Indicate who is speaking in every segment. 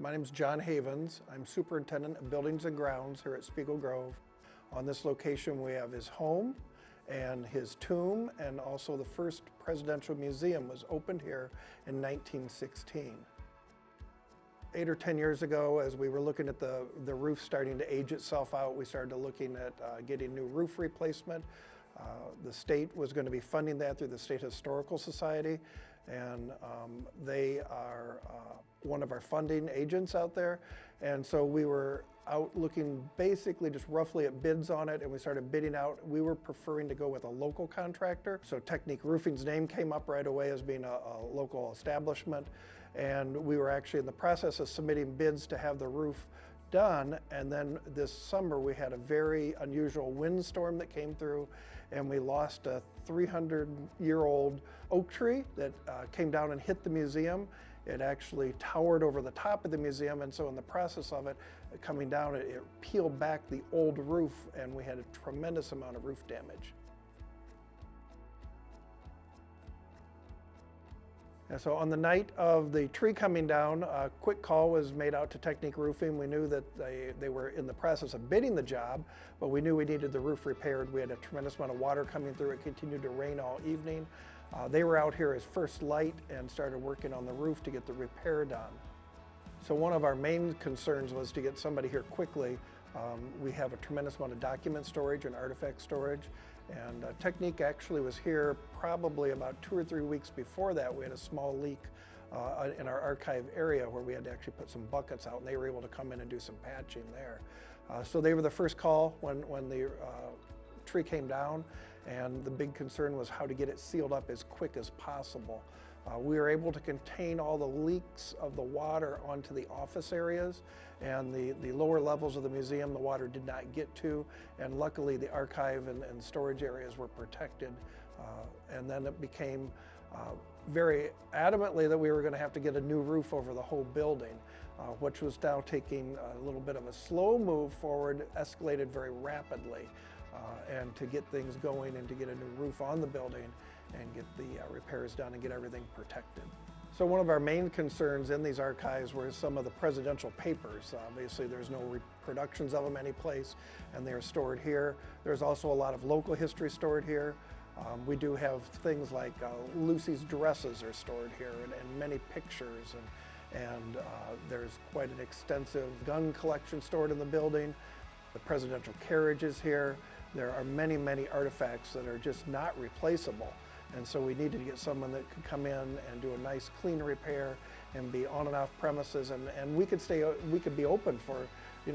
Speaker 1: My name is John Havens. I'm Superintendent of Buildings and Grounds here at Spiegel Grove. On this location we have his home and his tomb, and also the first presidential museum was opened here in 1916. 8 or 10 years ago, as we were looking at the roof starting to age itself out, we started looking at getting new roof replacement. The state was going to be funding that through the State Historical Society, and they are one of our funding agents out there. And so we were out looking basically just roughly at bids on it, and we started bidding out. We were preferring to go with a local contractor. So Technique Roofing's name came up right away as being a local establishment. And we were actually in the process of submitting bids to have the roof done, and then this summer we had a very unusual windstorm that came through, and we lost a 300-year-old oak tree that came down and hit the museum. It actually towered over the top of the museum, and so in the process of it coming down, it peeled back the old roof, and we had a tremendous amount of roof damage. And so on the night of the tree coming down, a quick call was made out to Technique Roofing. We knew that they were in the process of bidding the job, but we knew we needed the roof repaired. We had a tremendous amount of water coming through. It continued to rain all evening. They were out here as first light and started working on the roof to get the repair done. So one of our main concerns was to get somebody here quickly. We have a tremendous amount of document storage and artifact storage, and Technique actually was here probably about 2 or 3 weeks before that. We had a small leak in our archive area where we had to actually put some buckets out, and they were able to come in and do some patching there. So they were the first call when the tree came down, and the big concern was how to get it sealed up as quick as possible. We were able to contain all the leaks of the water onto the office areas, and the lower levels of the museum the water did not get to, and luckily the archive and storage areas were protected. And then it became very adamantly that we were going to have to get a new roof over the whole building, which was now taking a little bit of a slow move forward, escalated very rapidly. And to get things going and to get a new roof on the building and get the repairs done and get everything protected. So one of our main concerns in these archives were some of the presidential papers. Obviously there's no reproductions of them anyplace, and they're stored here. There's also a lot of local history stored here. We do have things like Lucy's dresses are stored here, and many pictures, and there's quite an extensive gun collection stored in the building. The presidential carriage is here. There are many, many artifacts that are just not replaceable. And so we needed to get someone that could come in and do a nice clean repair and be on and off premises, and we could be open for,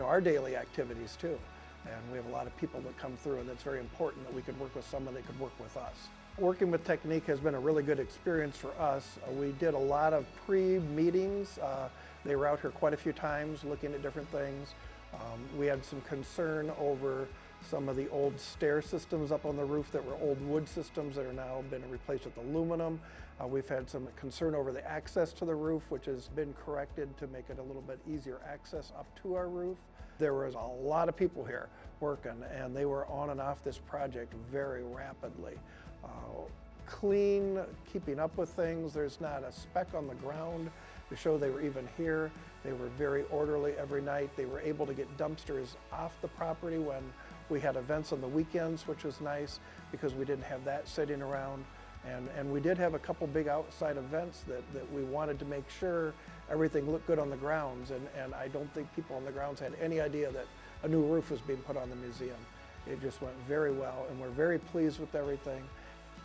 Speaker 1: our daily activities too. And we have a lot of people that come through, and it's very important that we could work with someone that could work with us. Working with Technique has been a really good experience for us. We did a lot of pre-meetings. They were out here quite a few times looking at different things. We had some concern over some of the old stair systems up on the roof that were old wood systems that are now been replaced with aluminum. We've had some concern over the access to the roof, which has been corrected to make it a little bit easier access up to our roof. There was a lot of people here working, and they were on and off this project very rapidly. Clean, keeping up with things. There's not a speck on the ground to show they were even here. They were very orderly every night. They were able to get dumpsters off the property when we had events on the weekends, which was nice because we didn't have that sitting around. And we did have a couple big outside events that we wanted to make sure everything looked good on the grounds, and I don't think people on the grounds had any idea that a new roof was being put on the museum. It just went very well, and we're very pleased with everything.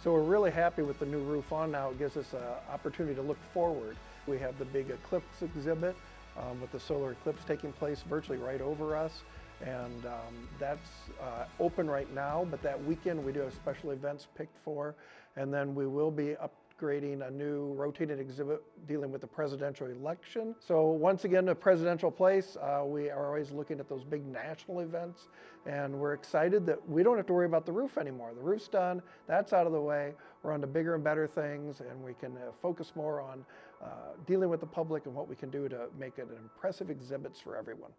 Speaker 1: So we're really happy with the new roof on now. It gives us an opportunity to look forward. We have the big eclipse exhibit with the solar eclipse taking place virtually right over us. And that's open right now, but that weekend we do have special events picked for. And then we will be upgrading a new rotating exhibit dealing with the presidential election. So once again, a presidential place, we are always looking at those big national events, and we're excited that we don't have to worry about the roof anymore. The roof's done, that's out of the way. We're on to bigger and better things, and we can focus more on dealing with the public and what we can do to make it an impressive exhibits for everyone.